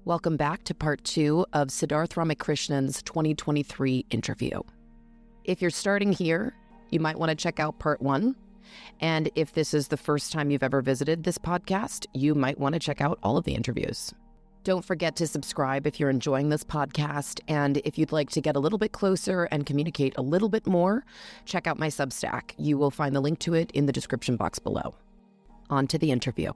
Welcome back to part 2 of Siddarth Ramakrishnan's 2023 interview. If you're starting here, you might want to check out part 1. And if this is the first time you've ever visited this podcast, you might want to check out all of the interviews. Don't forget to subscribe if you're enjoying this podcast. And if you'd like to get a little bit closer and communicate a little bit more, check out my Substack. You will find the link to it in the description box below. On to the interview.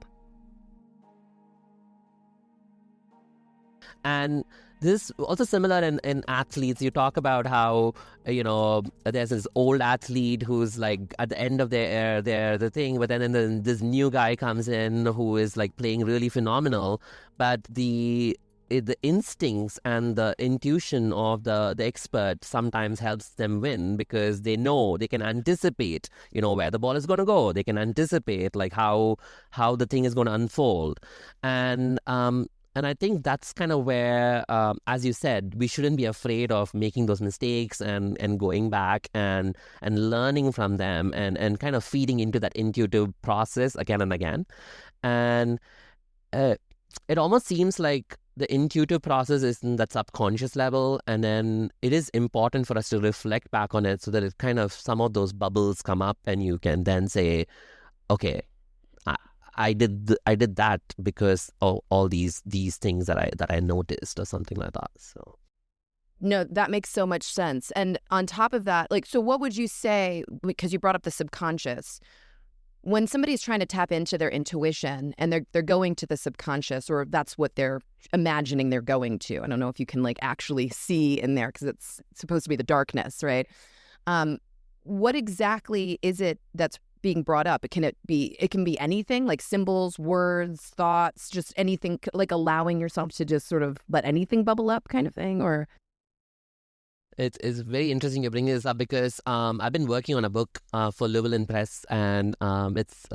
And this is also similar in athletes. You talk about how, there's this old athlete who's like at the end of their the thing, but then this new guy comes in who is like playing really phenomenal. But the instincts and the intuition of the expert sometimes helps them win, because they know, they can anticipate, where the ball is going to go. They can anticipate like how the thing is going to unfold. And I think that's kind of where, as you said, we shouldn't be afraid of making those mistakes and going back and learning from them and kind of feeding into that intuitive process again and again. And it almost seems like the intuitive process is in that subconscious level, and then it is important for us to reflect back on it so that it kind of, some of those bubbles come up and you can then say, okay, I did that because of all these things that I noticed or something like that. So no, that makes so much sense. And on top of that, so what would you say, because you brought up the subconscious, when somebody's trying to tap into their intuition and they're going to the subconscious, or that's what they're imagining they're going to. I don't know if you can actually see in there because it's supposed to be the darkness, right? What exactly is it that's being brought up? It can be anything, like symbols, words, thoughts, just anything, like allowing yourself to just sort of let anything bubble up kind of thing, or? It's very interesting you bring this up, because I've been working on a book for Llewellyn Press, and it's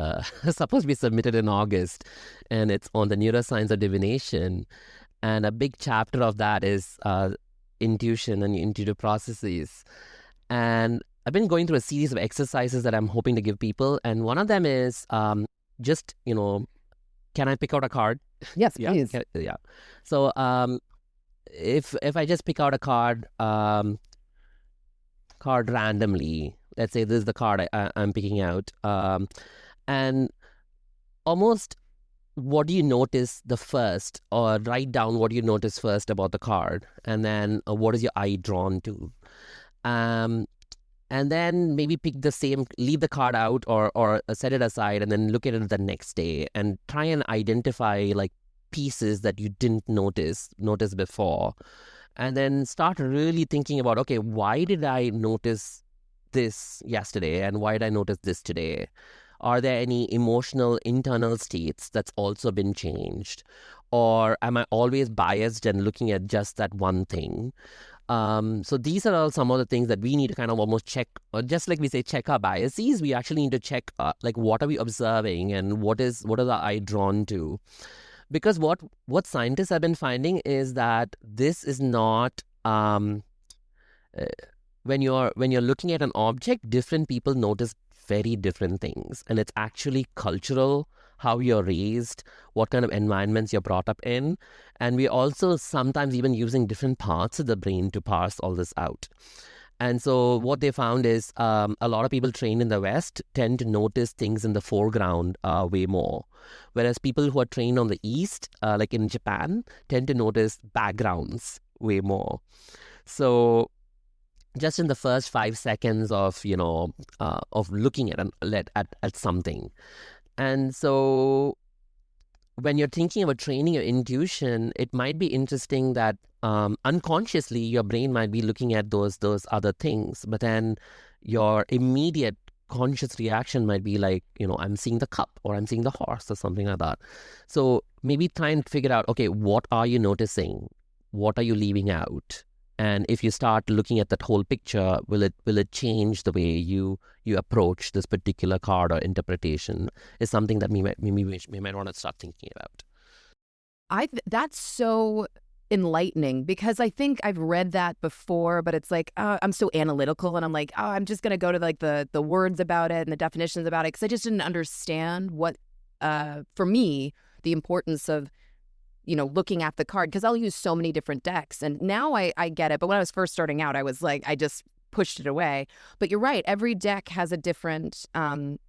supposed to be submitted in August, and it's on the Neuroscience and Divination. And a big chapter of that is intuition and intuitive processes. And I've been going through a series of exercises that I'm hoping to give people. And one of them is just, can I pick out a card? Yes, please. Yeah. So if I just pick out a card randomly, let's say this is the card I'm picking out, and almost what do you notice the first, or write down what you notice first about the card, and then what is your eye drawn to? And then maybe leave the card out or set it aside, and then look at it the next day and try and identify like pieces that you didn't notice before. And then start really thinking about, okay, why did I notice this yesterday and why did I notice this today? Are there any emotional internal states that's also been changed? Or am I always biased and looking at just that one thing? So these are all some of the things that we need to kind of almost check, or just like we say, check our biases. We actually need to check like what are we observing and what is the eye drawn to? Because what scientists have been finding is that this is not when you're looking at an object, different people notice very different things, and it's actually cultural, how you're raised, what kind of environments you're brought up in. And we're also sometimes even using different parts of the brain to parse all this out. And so what they found is a lot of people trained in the West tend to notice things in the foreground way more. Whereas people who are trained on the East, like in Japan, tend to notice backgrounds way more. So just in the first 5 seconds of looking at something. And so when you're thinking about training your intuition, it might be interesting that unconsciously your brain might be looking at those other things, but then your immediate conscious reaction might be like, I'm seeing the cup, or I'm seeing the horse, or something like that. So maybe try and figure out, okay, what are you noticing? What are you leaving out? And if you start looking at that whole picture, will it change the way you approach this particular card or interpretation? Is something that we might want to start thinking about. That's so enlightening, because I think I've read that before, but it's like, I'm so analytical, and I'm like, I'm just going to go to like the words about it and the definitions about it, because I just didn't understand what, for me, the importance of looking at the card, because I'll use so many different decks. And now I get it. But when I was first starting out, I was like, I just pushed it away. But you're right. Every deck has a different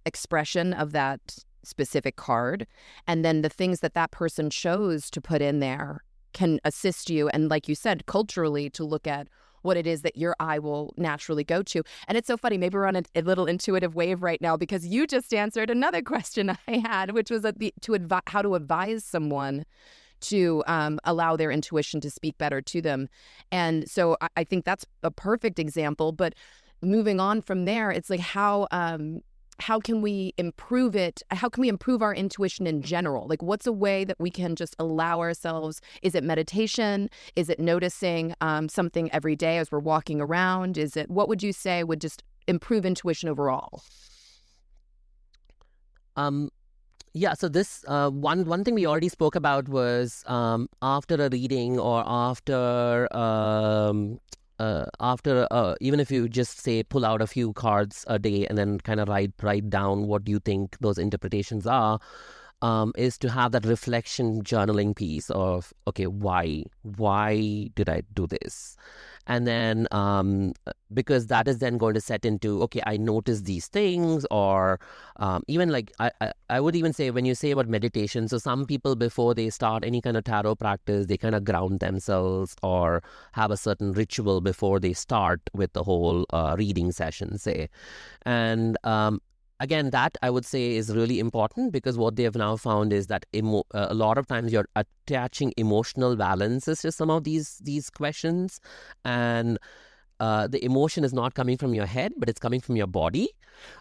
expression of that specific card. And then the things that person chose to put in there can assist you. And like you said, culturally, to look at what it is that your eye will naturally go to. And it's so funny. Maybe we're on a little intuitive wave right now, because you just answered another question I had, which was how to advise someone to allow their intuition to speak better to them. And so I think that's a perfect example. But moving on from there, it's like how can we improve it? How can we improve our intuition in general? Like, what's a way that we can just allow ourselves? Is it meditation? Is it noticing something every day as we're walking around? What would you say would just improve intuition overall? Yeah, so this one thing we already spoke about was after a reading, or after even if you just say pull out a few cards a day and then kind of write down what you think those interpretations are, is to have that reflection journaling piece of, okay, why did I do this? And then because that is then going to set into, okay, I noticed these things. Or even like I would even say, when you say about meditation, so some people, before they start any kind of tarot practice, they kind of ground themselves or have a certain ritual before they start with the whole reading session, say. And again, that I would say is really important, because what they have now found is that a lot of times you're attaching emotional balances to some of these questions, and the emotion is not coming from your head, but it's coming from your body.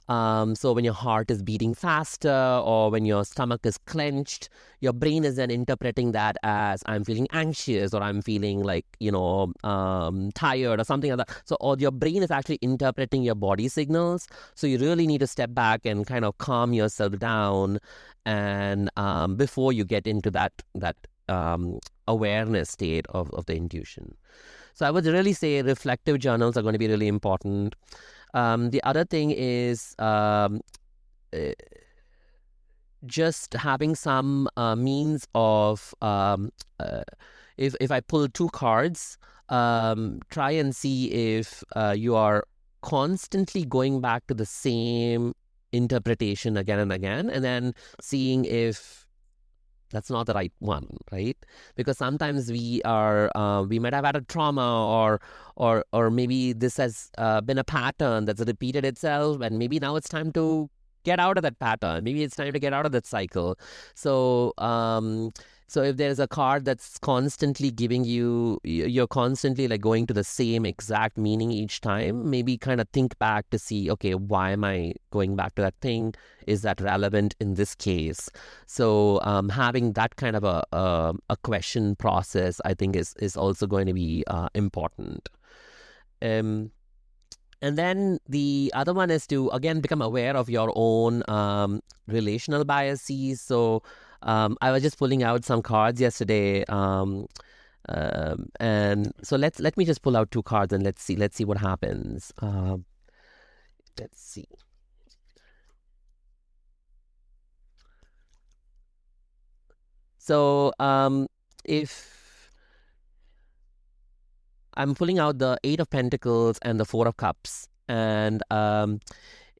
So when your heart is beating faster, or when your stomach is clenched, your brain is then interpreting that as, I'm feeling anxious, or I'm feeling like, tired, or something like that. So or your brain is actually interpreting your body signals. So you really need to step back and kind of calm yourself down, and before you get into that awareness state of the intuition. So I would really say reflective journals are going to be really important. The other thing is just having some means of, if I pull two cards, try and see if you are constantly going back to the same interpretation again and again, and then seeing if that's not the right one, right? Because sometimes we might have had a trauma, or maybe this has been a pattern that's repeated itself, and maybe now it's time to get out of that pattern. Maybe it's time to get out of that cycle. So so if there's a card that's constantly giving you're constantly like going to the same exact meaning each time, maybe kind of think back to see, okay, why am I going back to that thing? Is that relevant in this case? So having that kind of a question process, I think, is also going to be important. And then the other one is to, again, become aware of your own relational biases. So I was just pulling out some cards yesterday, and so let me just pull out two cards and let's see what happens. Let's see. So if I'm pulling out the Eight of Pentacles and the Four of Cups, and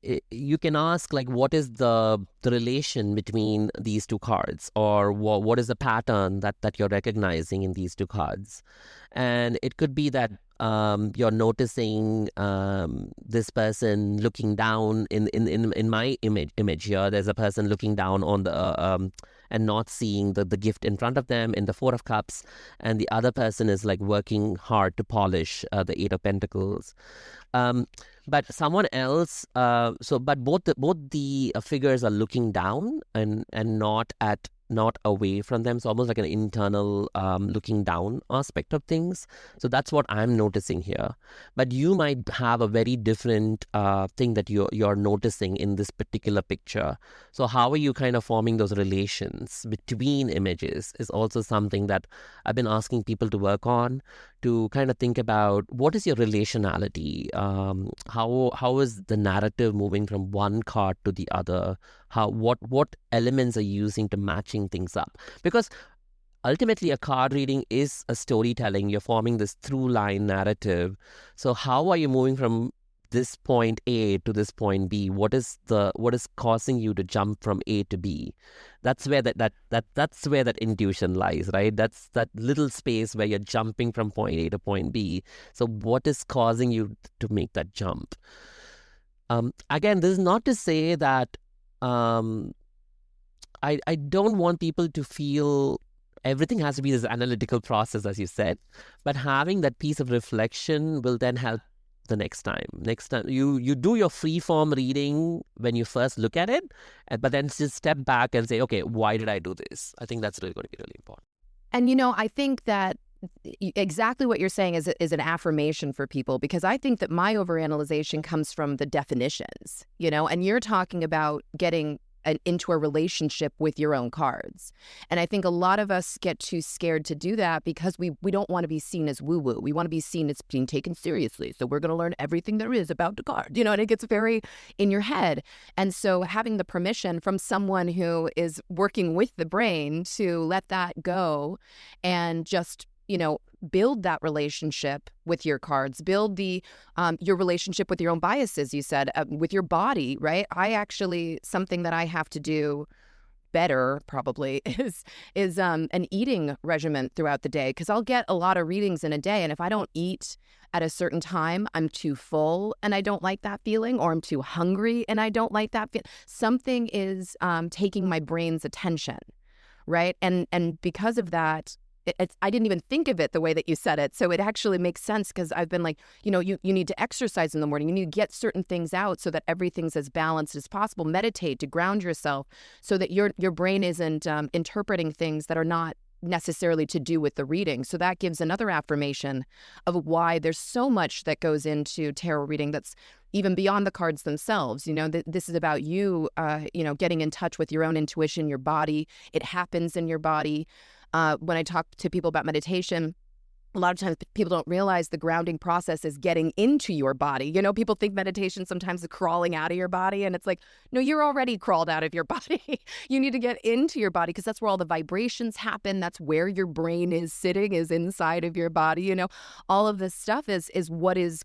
you can ask, like, what is the relation between these two cards, or what is the pattern that you're recognizing in these two cards? And it could be that you're noticing this person looking down. In my image here, there's a person looking down on the and not seeing the gift in front of them in the Four of Cups, and the other person is like working hard to polish the Eight of Pentacles. But someone else, but both the figures are looking down and not away from them. So almost like an internal looking down aspect of things. So that's what I'm noticing here. But you might have a very different thing that you're noticing in this particular picture. So how are you kind of forming those relations between images is also something that I've been asking people to work on, to kind of think about what is your relationality, how is the narrative moving from one card to the other, what elements are you using to matching things up. Because ultimately a card reading is a storytelling. You're forming this through line narrative. So how are you moving from this point A to this point B? What is causing you to jump from A to B? That's where that's where that intuition lies, right? That's that little space where you're jumping from point A to point B. So what is causing you to make that jump? Again, this is not to say that I don't want people to feel everything has to be this analytical process, as you said, but having that piece of reflection will then help the next time. Next time you do your free form reading when you first look at it, but then just step back and say, okay, why did I do this? I think that's really going to be really important. And, I think that exactly what you're saying is an affirmation for people, because I think that my overanalyzation comes from the definitions, and you're talking about getting into a relationship with your own cards. And I think a lot of us get too scared to do that because we don't want to be seen as woo-woo. We want to be seen as being taken seriously. So we're going to learn everything there is about the card, and it gets very in your head. And so having the permission from someone who is working with the brain to let that go and just build that relationship with your cards, build your relationship with your own biases, you said, with your body, right? Something that I have to do better probably is an eating regimen throughout the day, because I'll get a lot of readings in a day. And if I don't eat at a certain time, I'm too full and I don't like that feeling, or I'm too hungry and I don't like that feeling. Something is taking my brain's attention, right? And because of that, I didn't even think of it the way that you said it. So it actually makes sense, because I've been like, you need to exercise in the morning. You need to get certain things out so that everything's as balanced as possible. Meditate to ground yourself so that your brain isn't interpreting things that are not necessarily to do with the reading. So that gives another affirmation of why there's so much that goes into tarot reading that's even beyond the cards themselves. This is about you, getting in touch with your own intuition, your body. It happens in your body. When I talk to people about meditation, a lot of times people don't realize the grounding process is getting into your body. People think meditation sometimes is crawling out of your body, and it's like, no, you're already crawled out of your body. You need to get into your body, because that's where all the vibrations happen. That's where your brain is sitting, is inside of your body. All of this stuff is what is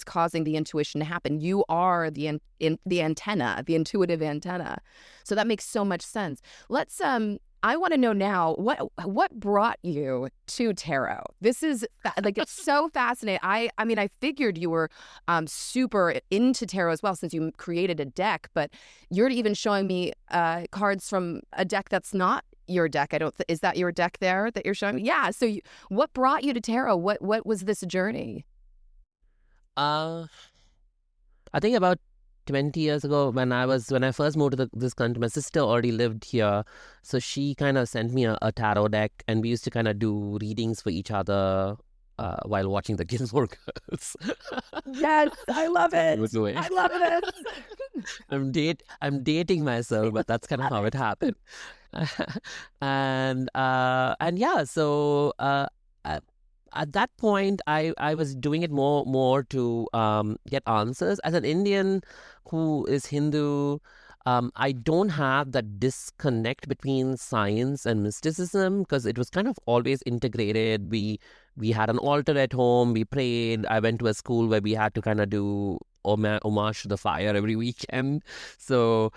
causing the intuition to happen. You are the antenna, the intuitive antenna. So that makes so much sense. Let's I want to know now, what brought you to tarot? This is it's so fascinating. I mean, I figured you were super into tarot as well, since you created a deck, but you're even showing me cards from a deck that's not your deck. Is that your deck there that you're showing me? Yeah. So what brought you to tarot? What was this journey? I think about 20 years ago, when I first moved to this country, my sister already lived here. So she kind of sent me a tarot deck, and we used to kind of do readings for each other while watching the Gilmore Girls. Yes, I love it. I love it. I'm dating myself, but that's kind of how it happened. And yeah, so at that point, I was doing it more to get answers. As an Indian who is Hindu, I don't have that disconnect between science and mysticism, because it was kind of always integrated. We had an altar at home. We prayed. I went to a school where we had to kind of do homage to the fire every weekend. So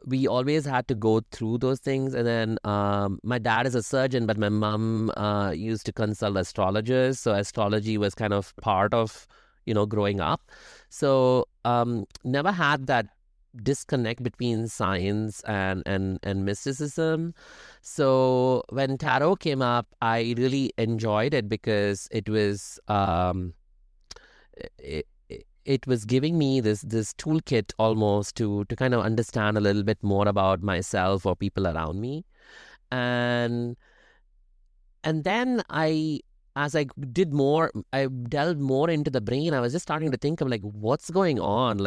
we always had to go through those things. And then my dad is a surgeon, but my mom used to consult astrologers. So astrology was kind of part of, growing up. So never had that disconnect between science and mysticism. So when tarot came up, I really enjoyed it, because it was it was giving me this toolkit almost to kind of understand a little bit more about myself or people around me. And then as I delved more into the brain, I was just starting to think of what's going on?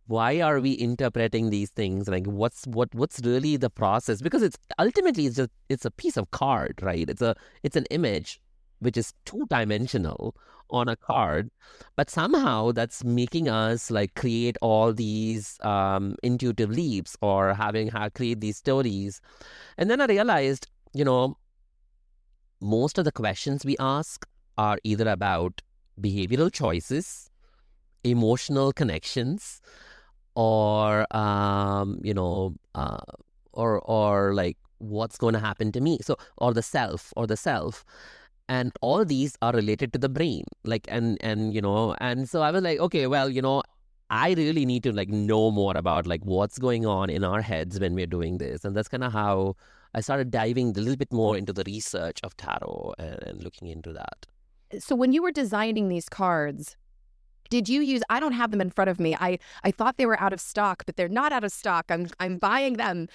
Why are we interpreting these things? What's really the process? Because it's ultimately it's a piece of card, right? It's an image which is two-dimensional on a card, but somehow that's making us like create all these intuitive leaps or create these stories. And then I realized, most of the questions we ask are either about behavioral choices, emotional connections, or or like what's going to happen to me. So, or the self, and all these are related to the brain. Like, and so I was like, okay, well, I really need to like know more about like what's going on in our heads when we're doing this, and that's kind of how I started diving a little bit more into the research of tarot and looking into that. So when you were designing these cards, did you use, I don't have them in front of me. I thought they were out of stock, but they're not out of stock. I'm buying them.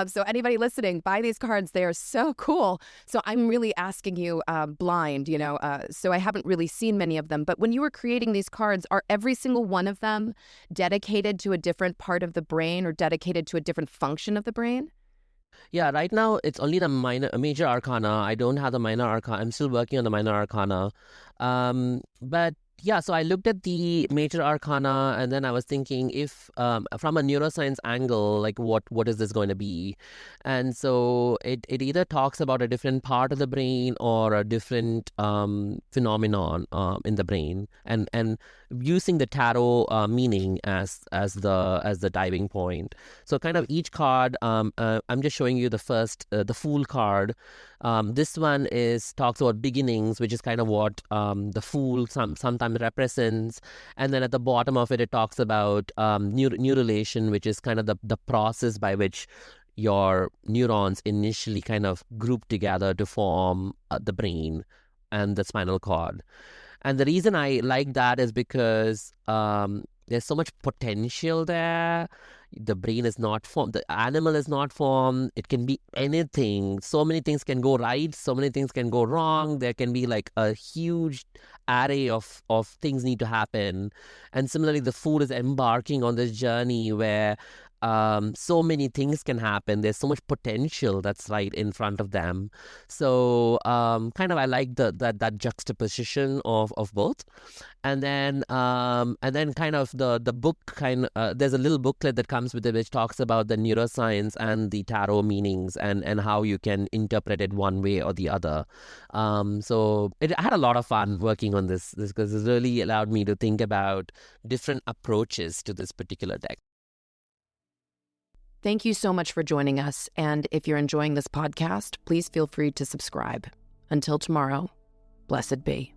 So anybody listening, buy these cards. They are so cool. So I'm really asking you blind, so I haven't really seen many of them. But when you were creating these cards, are every single one of them dedicated to a different part of the brain or dedicated to a different function of the brain? Yeah, right now it's only the major arcana. I don't have the minor arcana. I'm still working on the minor arcana. But yeah, so I looked at the major arcana and then I was thinking if from a neuroscience angle, like what is this going to be? And so it either talks about a different part of the brain or a different phenomenon in the brain, and using the tarot meaning as the diving point. So kind of each card, I'm just showing you the first, the Fool card. This one talks about beginnings, which is kind of what the Fool sometimes represents. And then at the bottom of it talks about neurulation, which is kind of the process by which your neurons initially kind of group together to form the brain and the spinal cord. And the reason I like that is because there's so much potential there. The brain is not formed. The animal is not formed. It can be anything. So many things can go right. So many things can go wrong. There can be like a huge array of things need to happen. And similarly, the Fool is embarking on this journey where so many things can happen. There's so much potential that's right in front of them. So kind of I like that juxtaposition of both. And then kind of the book there's a little booklet that comes with it which talks about the neuroscience and the tarot meanings and how you can interpret it one way or the other. So I had a lot of fun working on this because it really allowed me to think about different approaches to this particular deck. Thank you so much for joining us. And if you're enjoying this podcast, please feel free to subscribe. Until tomorrow, blessed be.